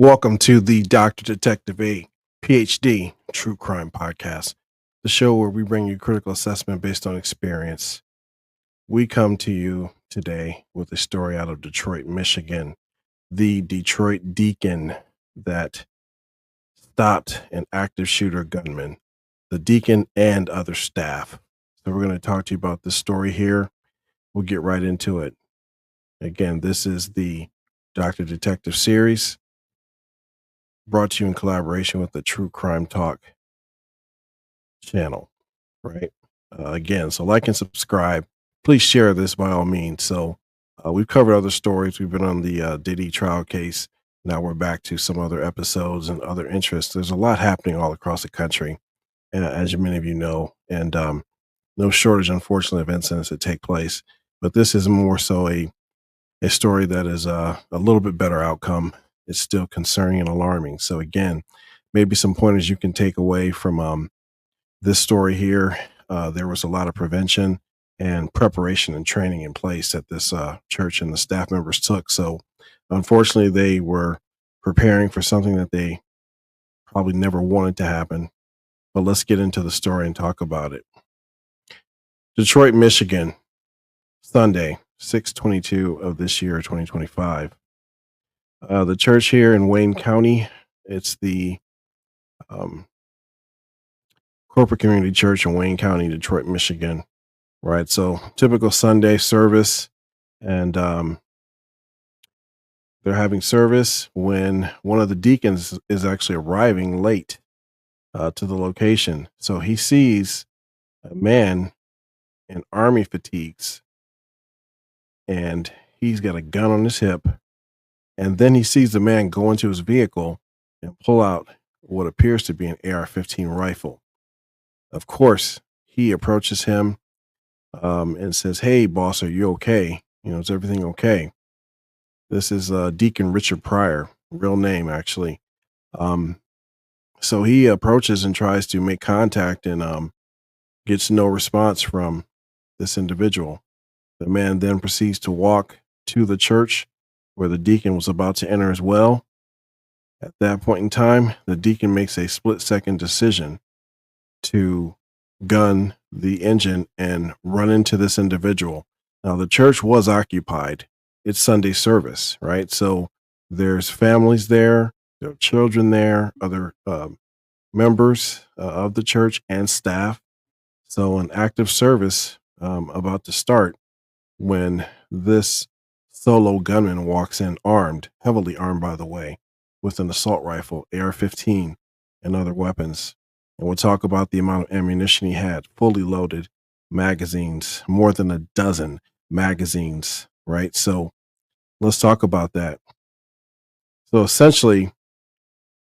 Welcome to the Dr Detective A PhD True Crime Podcast, the show where we bring you critical assessment based on experience. We come to you today with a story out of Detroit, Michigan, the Detroit Deacon that stopped an active shooter gunman, the Deacon and other staff. So we're going to talk to you about this story here. We'll get right into it. Again, this is the Dr Detective series, brought to you in collaboration with the True Crime Talk channel, right? Again, so like and subscribe. Please share this by all means. So we've covered other stories. We've been on the Diddy trial case. Now we're back to some other episodes and other interests. There's a lot happening all across the country, as many of you know, and no shortage, unfortunately, of incidents that take place. But this is more so a story that is a little bit better outcome. It's still concerning and alarming. So again, maybe some pointers you can take away from this story here. There was a lot of prevention and preparation and training in place that this church and the staff members took. So unfortunately, they were preparing for something that they probably never wanted to happen. But let's get into the story and talk about it. Detroit, Michigan, Sunday, 6/22 of this year, 2025. The church here in Wayne County, it's the um, Corporate Community Church in Wayne County, Detroit, Michigan. Right. So typical Sunday service, and they're having service when one of the deacons is actually arriving late to the location. So he sees a man in army fatigues, and he's got a gun on his hip. And then he sees the man go into his vehicle and pull out what appears to be an AR-15 rifle. Of course, he approaches him and says, "Hey, boss, are you okay? Is everything okay?" This is Deacon Richard Pryor, real name, actually. Um, so he approaches and tries to make contact and gets no response from this individual. The man then proceeds to walk to the church where the deacon was about to enter as well. At that point in time, the deacon makes a split-second decision to gun the engine and run into this individual. Now, the church was occupied. It's Sunday service, right? So there's families there, there are children there, other members of the church and staff. So an active service about to start when this solo gunman walks in armed, heavily armed, by the way, with an assault rifle, AR-15, and other weapons. And we'll talk about the amount of ammunition he had, fully loaded magazines, more than a dozen magazines, right? So let's talk about that. So essentially,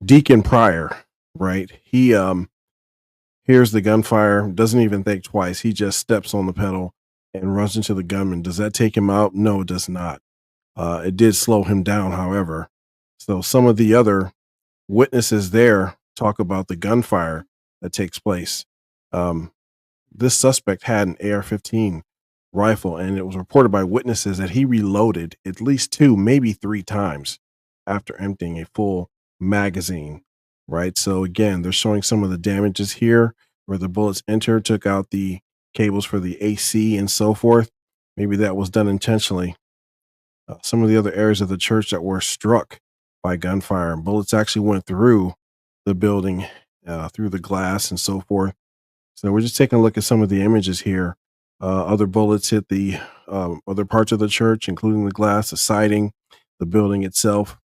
Deacon Pryor, right? He hears the gunfire, doesn't even think twice. He just steps on the pedal and runs into the gunman. Does that take him out? No, it does not. It did slow him down, however. So some of the other witnesses there talk about the gunfire that takes place. Um, this suspect had an AR-15 rifle, and it was reported by witnesses that he reloaded at least 2, maybe 3 times after emptying a full magazine, right? So again, they're showing some of the damages here where the bullets entered, took out the cables for the AC and so forth. Maybe that was done intentionally. Some of the other areas of the church that were struck by gunfire, bullets actually went through the building, through the glass and so forth. So we're just taking a look at some of the images here. Other bullets hit the other parts of the church, including the glass, the siding, the building itself.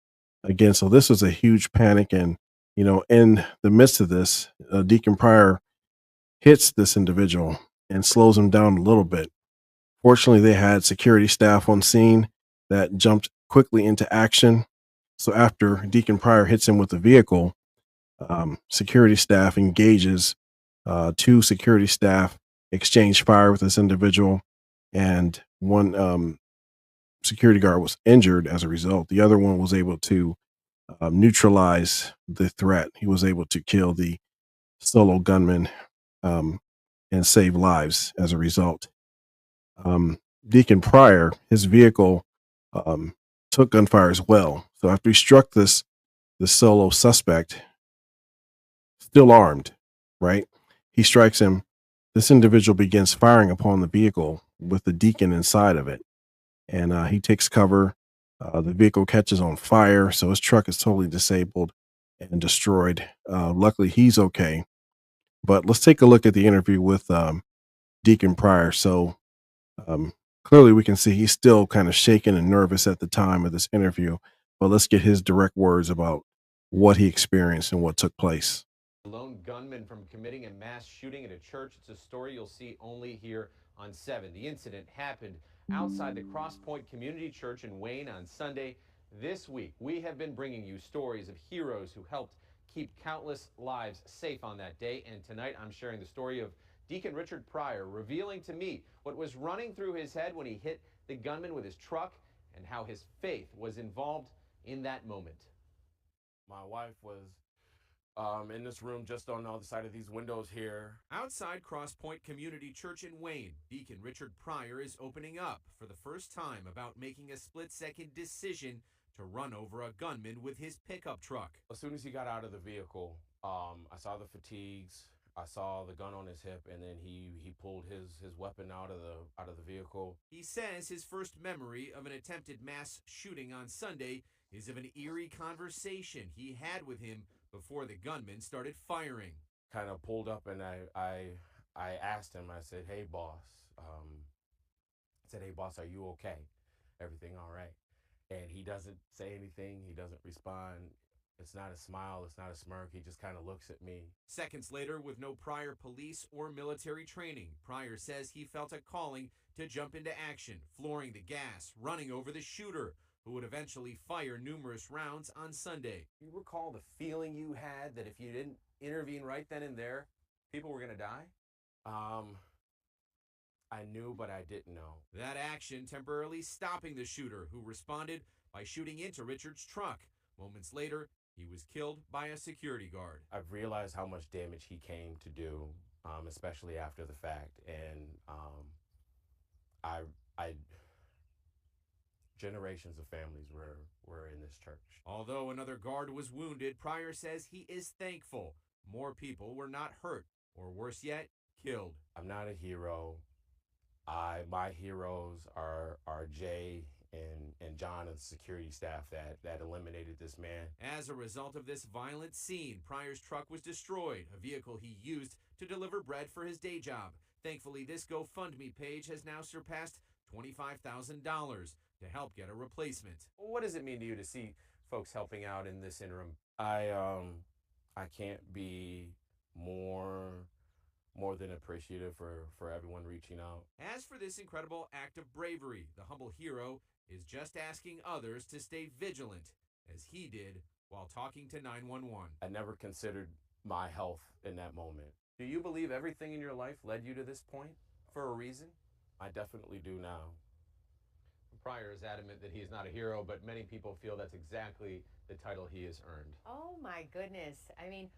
Again, so this was a huge panic. And, in the midst of this, Deacon Pryor hits this individual and slows him down a little bit. Fortunately, they had security staff on scene that jumped quickly into action. So after Deacon Pryor hits him with the vehicle, security staff engages. 2 security staff exchange fire with this individual, and one security guard was injured as a result. The other one was able to neutralize the threat. He was able to kill the solo gunman um, and save lives as a result. Deacon Pryor, his vehicle took gunfire as well. So after he struck this the solo suspect, still armed, right? He strikes him. This individual begins firing upon the vehicle with the deacon inside of it, and he takes cover. The vehicle catches on fire, so his truck is totally disabled and destroyed. Luckily, he's okay. But let's take a look at the interview with Deacon Pryor. So um, clearly, we can see he's still kind of shaken and nervous at the time of this interview. But let's get his direct words about what he experienced and what took place. Lone gunman from committing a mass shooting at a church. It's a story you'll see only here on 7. The incident happened outside the Crosspoint Community Church in Wayne on Sunday. This week, we have been bringing you stories of heroes who helped keep countless lives safe on that day. And tonight, I'm sharing the story of Deacon Richard Pryor, revealing to me what was running through his head when he hit the gunman with his truck and how his faith was involved in that moment. My wife was in this room just on the other side of these windows here. Outside Crosspoint Community Church in Wayne, Deacon Richard Pryor is opening up for the first time about making a split-second decision to run over a gunman with his pickup truck. As soon as he got out of the vehicle, I saw the fatigues. I saw the gun on his hip, and then he pulled his weapon out of the vehicle. He says his first memory of an attempted mass shooting on Sunday is of an eerie conversation he had with him before the gunman started firing. Kind of pulled up, and I asked him. I said, "Hey, boss." I said, "Hey, boss, are you okay? Everything all right?" And he doesn't say anything. He doesn't respond. It's not a smile. It's not a smirk. He just kind of looks at me. Seconds later, with no prior police or military training, Pryor says he felt a calling to jump into action, flooring the gas, running over the shooter, who would eventually fire numerous rounds on Sunday. You recall the feeling you had that if you didn't intervene right then and there, people were going to die? I knew, but I didn't know. That action temporarily stopping the shooter, who responded by shooting into Richard's truck. Moments later, he was killed by a security guard. I've realized how much damage he came to do, especially after the fact, and I generations of families were in this church. Although another guard was wounded, Pryor says he is thankful more people were not hurt, or worse yet, killed. I'm not a hero. My heroes are Jay and John and the security staff that eliminated this man. As a result of this violent scene, Pryor's truck was destroyed, a vehicle he used to deliver bread for his day job. Thankfully, this GoFundMe page has now surpassed $25,000 to help get a replacement. What does it mean to you to see folks helping out in this interim? I can't be more than appreciative for everyone reaching out. As for this incredible act of bravery, the humble hero is just asking others to stay vigilant, as he did while talking to 911. I never considered my health in that moment. Do you believe everything in your life led you to this point for a reason? I definitely do now. Pryor is adamant that he is not a hero, but many people feel that's exactly the title he has earned. Oh my goodness. I mean,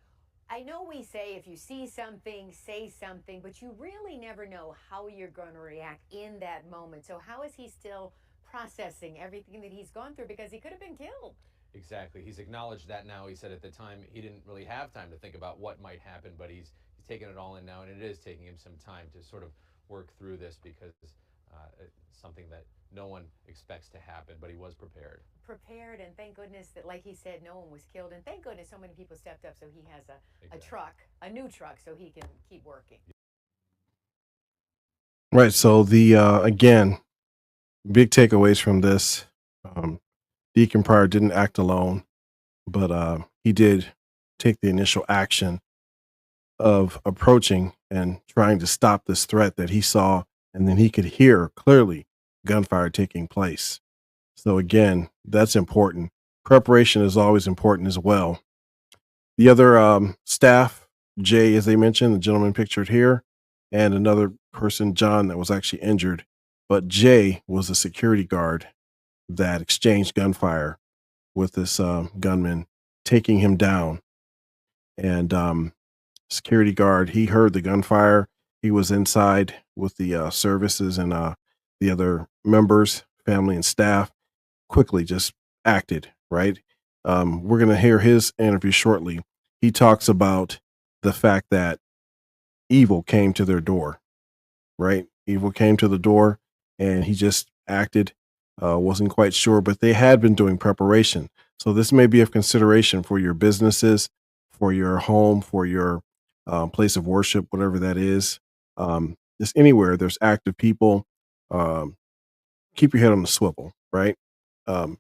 I know we say if you see something, say something, but you really never know how you're going to react in that moment. So how is he still processing everything that he's gone through? Because he could have been killed. Exactly. He's acknowledged that now. He said at the time he didn't really have time to think about what might happen, but he's taken it all in now, and it is taking him some time to sort of work through this because it's something that no one expects to happen, but he was prepared. Prepared, and thank goodness that, like he said, no one was killed, and thank goodness so many people stepped up so he has a truck, a new truck, so he can keep working. Right. So the again, big takeaways from this. Deacon Pryor didn't act alone, but he did take the initial action of approaching and trying to stop this threat that he saw, and then he could hear clearly gunfire taking place. So again, that's important. Preparation is always important as well. The other staff, Jay, as they mentioned, the gentleman pictured here, and another person, John, that was actually injured. But Jay was a security guard that exchanged gunfire with this gunman, taking him down. And security guard, he heard the gunfire. He was inside with the services and the other members, family and staff, quickly just acted, right? We're going to hear his interview shortly. He talks about the fact that evil came to their door, right? Evil came to the door and he just acted, wasn't quite sure, but they had been doing preparation. So this may be of consideration for your businesses, for your home, for your place of worship, whatever that is. Just anywhere there's active people, um, keep your head on the swivel, right? Um,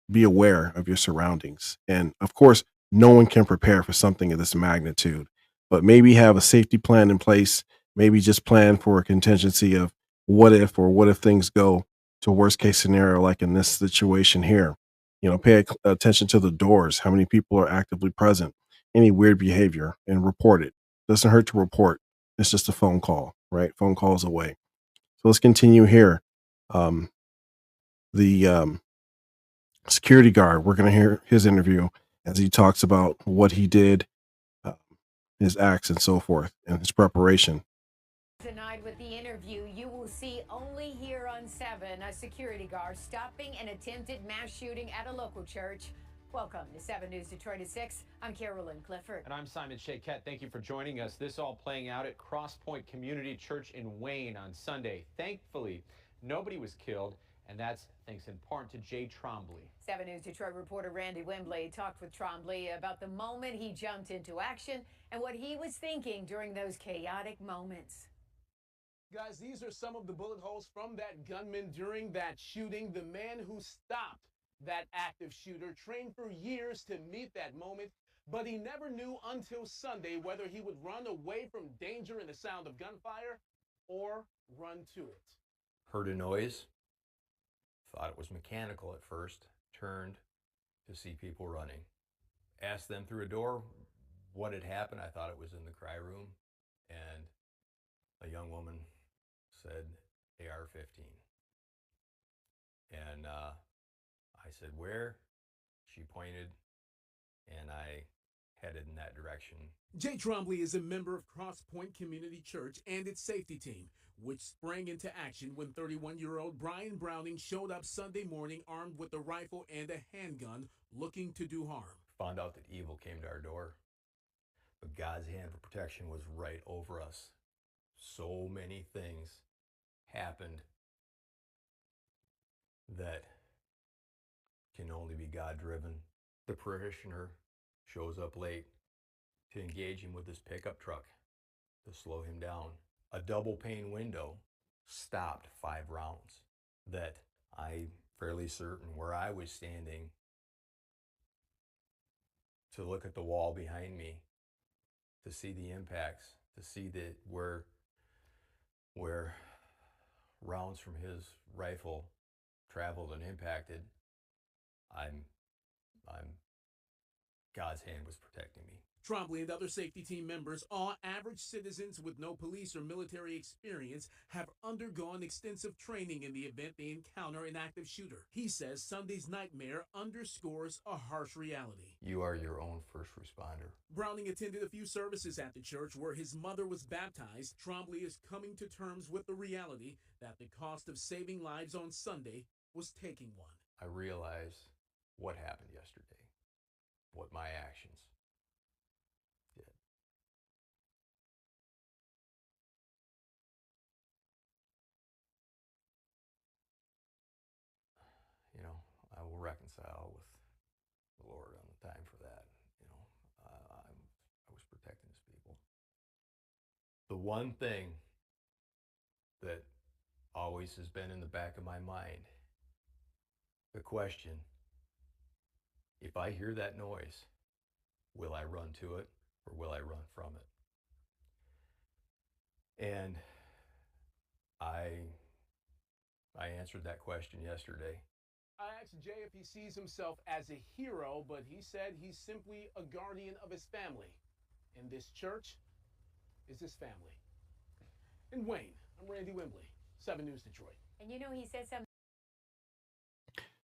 be aware of your surroundings. And of course, no one can prepare for something of this magnitude, but maybe have a safety plan in place, maybe just plan for a contingency of what if things go to a worst case scenario, like in this situation here. Pay attention to the doors, how many people are actively present, any weird behavior, and report it. Doesn't hurt to report. It's just a phone call, right? Phone calls away. So let's continue here. The security guard, we're going to hear his interview as he talks about what he did, uh, his acts and so forth, and his preparation. Tonight with the interview you will see only here on 7, a security guard stopping an attempted mass shooting at a local church. Welcome to 7 News Detroit at 6. I'm Carolyn Clifford. And I'm Simon Shaquette. Thank you for joining us. This all playing out at Cross Point Community Church in Wayne on Sunday. Thankfully, nobody was killed, and that's thanks in part to Jay Trombley. 7 News Detroit reporter Randy Wembley talked with Trombley about the moment he jumped into action and what he was thinking during those chaotic moments. Guys, these are some of the bullet holes from that gunman during that shooting. The man who stopped that active shooter trained for years to meet that moment, but he never knew until Sunday whether he would run away from danger and the sound of gunfire or run to it. Heard a noise, thought it was mechanical at first, turned to see people running. Asked them through a door what had happened. I thought it was in the cry room, and a young woman said AR-15. And I said, where? She pointed, and I headed in that direction. Jay Trombley is a member of Cross Point Community Church and its safety team, which sprang into action when 31-year-old Brian Browning showed up Sunday morning armed with a rifle and a handgun looking to do harm. Found out that evil came to our door, but God's hand of protection was right over us. So many things happened that can only be God-driven. The parishioner shows up late to engage him with his pickup truck to slow him down. A double pane window stopped 5 rounds that I'm fairly certain where I was standing to look at the wall behind me, to see the impacts, to see that where rounds from his rifle traveled and impacted, God's hand was protecting me. Trombley and other safety team members, all average citizens with no police or military experience, have undergone extensive training in the event they encounter an active shooter. He says Sunday's nightmare underscores a harsh reality. You are your own first responder. Browning attended a few services at the church where his mother was baptized. Trombley is coming to terms with the reality that the cost of saving lives on Sunday was taking one. I realized what happened yesterday, what my actions did. I will reconcile with the Lord on the time for that. I was protecting his people. The one thing that always has been in the back of my mind, the question, if I hear that noise, will I run to it or will I run from it? And I answered that question yesterday. I asked Jay if he sees himself as a hero, but he said he's simply a guardian of his family. And this church is his family. In Wayne, I'm Randy Wembley, 7 News Detroit. And he said something.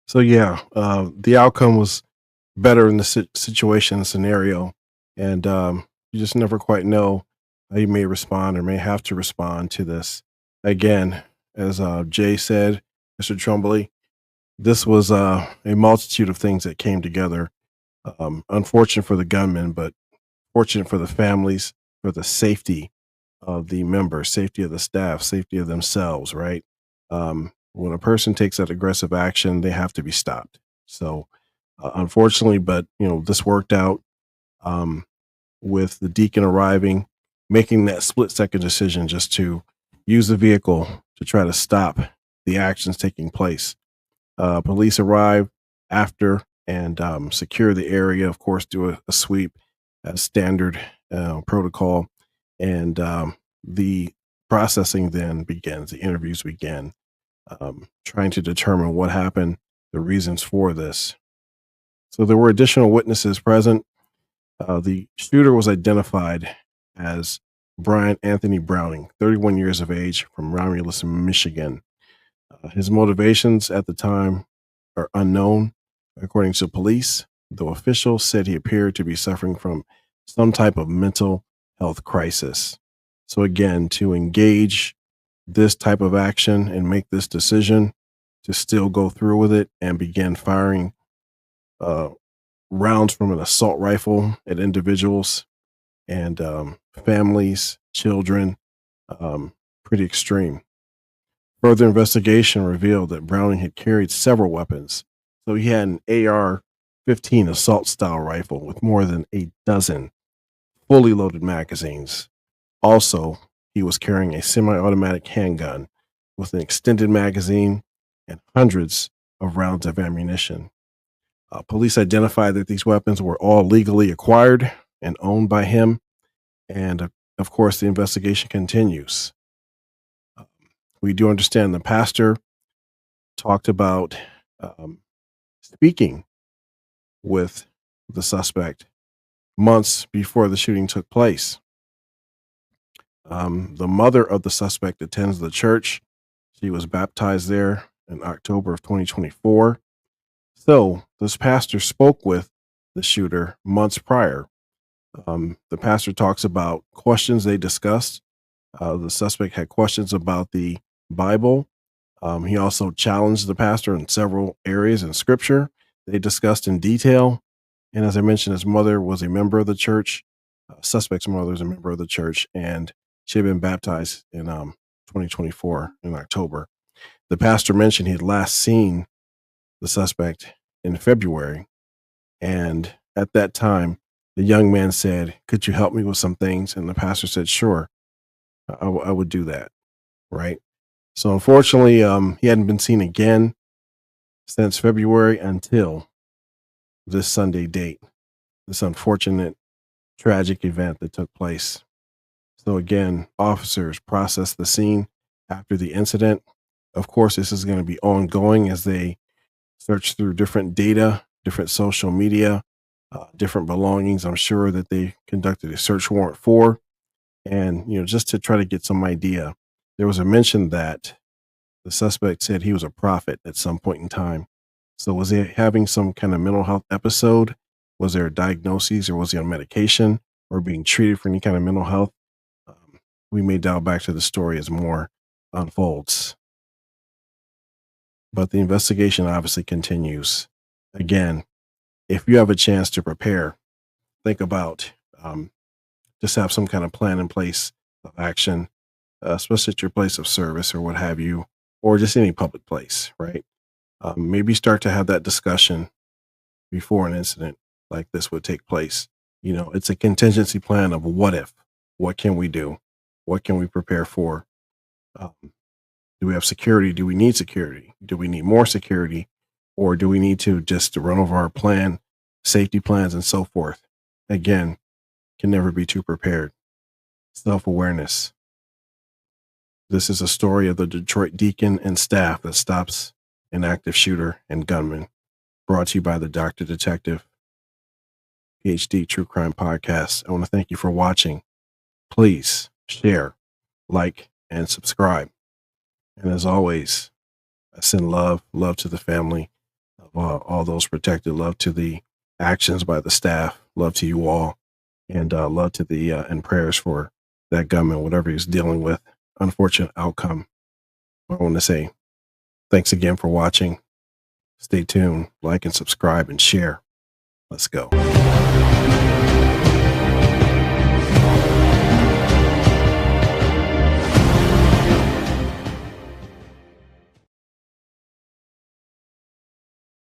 So yeah, the outcome was better in the situation scenario, and you just never quite know how you may respond or may have to respond to this. Again, as Jay said, Mr. Trombley, this was a multitude of things that came together. Unfortunate for the gunman, but fortunate for the families, for the safety of the members, safety of the staff, safety of themselves, right? When a person takes that aggressive action, they have to be stopped. So, unfortunately, but this worked out um, with the deacon arriving, making that split second decision just to use the vehicle to try to stop the actions taking place. Police arrive after and secure the area, of course, do a sweep as standard protocol. And the processing then begins, the interviews begin, trying to determine what happened, the reasons for this. So there were additional witnesses present. The shooter was identified as Brian Anthony Browning, 31 years of age, from Romulus, Michigan. His motivations at the time are unknown, according to police, though officials said he appeared to be suffering from some type of mental health crisis. So, again, to engage this type of action and make this decision to still go through with it and begin firing uh, rounds from an assault rifle at individuals and families, children, pretty extreme. Further investigation revealed that Browning had carried several weapons. So he had an AR-15 assault style rifle with more than a dozen fully loaded magazines. Also, he was carrying a semi-automatic handgun with an extended magazine and hundreds of rounds of ammunition. Police identified that these weapons were all legally acquired and owned by him. And of course, the investigation continues. We do understand the pastor talked about speaking with the suspect months before the shooting took place. The mother of the suspect attends the church. She was baptized there in October of 2024. So this pastor spoke with the shooter months prior. The pastor talks about questions they discussed. The suspect had questions about the Bible. He also challenged the pastor in several areas in scripture they discussed in detail. And as I mentioned, his mother was a member of the church. Suspect's mother is a member of the church, and she had been baptized in 2024 in October. The pastor mentioned he had last seen the suspect in February. And at that time, the young man said, "Could you help me with some things?" And the pastor said, "Sure, I would do that." Right. So unfortunately, he hadn't been seen again since February until this Sunday date, this unfortunate, tragic event that took place. So again, officers processed the scene after the incident. Of course, this is going to be ongoing as they search through different data, different social media, different belongings. I'm sure that they conducted a search warrant for, and just to try to get some idea. There was a mention that the suspect said he was a prophet at some point in time. So was he having some kind of mental health episode? Was there a diagnosis, or was he on medication or being treated for any kind of mental health? We may dial back to the story as more unfolds. But the investigation obviously continues. Again, if you have a chance to prepare, think about just have some kind of plan in place of action, especially at your place of service or what have you, or just any public place, right? Maybe start to have that discussion before an incident like this would take place. It's a contingency plan of what if, what can we do? What can we prepare for? Do we have security? Do we need security? Do we need more security? Or do we need to just run over our plan, safety plans, and so forth? Again, can never be too prepared. Self-awareness. This is a story of the Detroit Deacon and staff that stops an active shooter and gunman. Brought to you by the Dr. Detective PhD True Crime Podcast. I want to thank you for watching. Please share, like, and subscribe. And as always, I send love to the family of all those protected, love to the actions by the staff, love to you all, and love to the and prayers for that gunman, whatever he's dealing with, unfortunate outcome. I want to say thanks again for watching. Stay tuned, like and subscribe and share. Let's go.